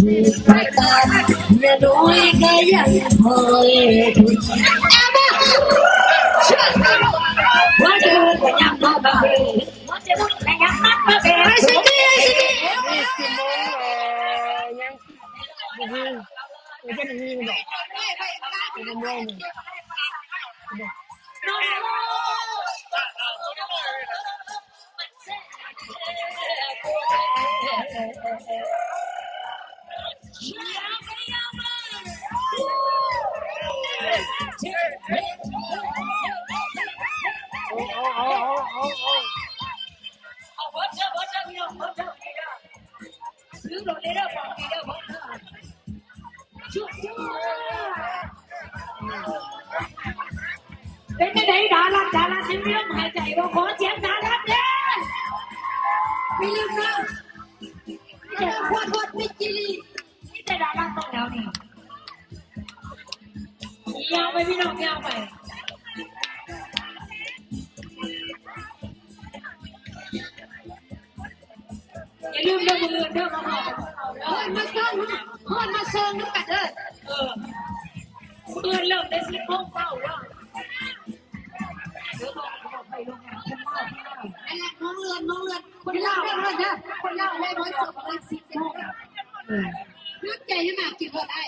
ประกาศอย่าน้อยก็ยังคอยทุกว่าเดินก็ยังมาบ่ายว่าจะมุ่งแต่ยังนัดมาแบบไอ้สิกี้ไอ้สิกี้นี่กี่โมงยังดีไม่ใช่ดีหรอกกี่โมงเป็นไม่ได้ดาราที่ไม่ต้องหายใจว่าขอเสียงดาราเด้ไม่ลืมนะจะขวดไม่จีรีนี่แต่ดาราต้องแล้วนี่ยาวไปพี่น้องยาวไปอย่าลืมเด้อมือเด้อมาบอกเฮ้ยมาเซิร์ฟเฮ้ยมาเซิร์ฟนึกกันเด้อเพื่อนเริ่มได้สิบโมงเช้าแล้วน้องเรือนคนเล่าได้ร้อยสุดเลย10 โมงนึกใจให้มากินก็ได้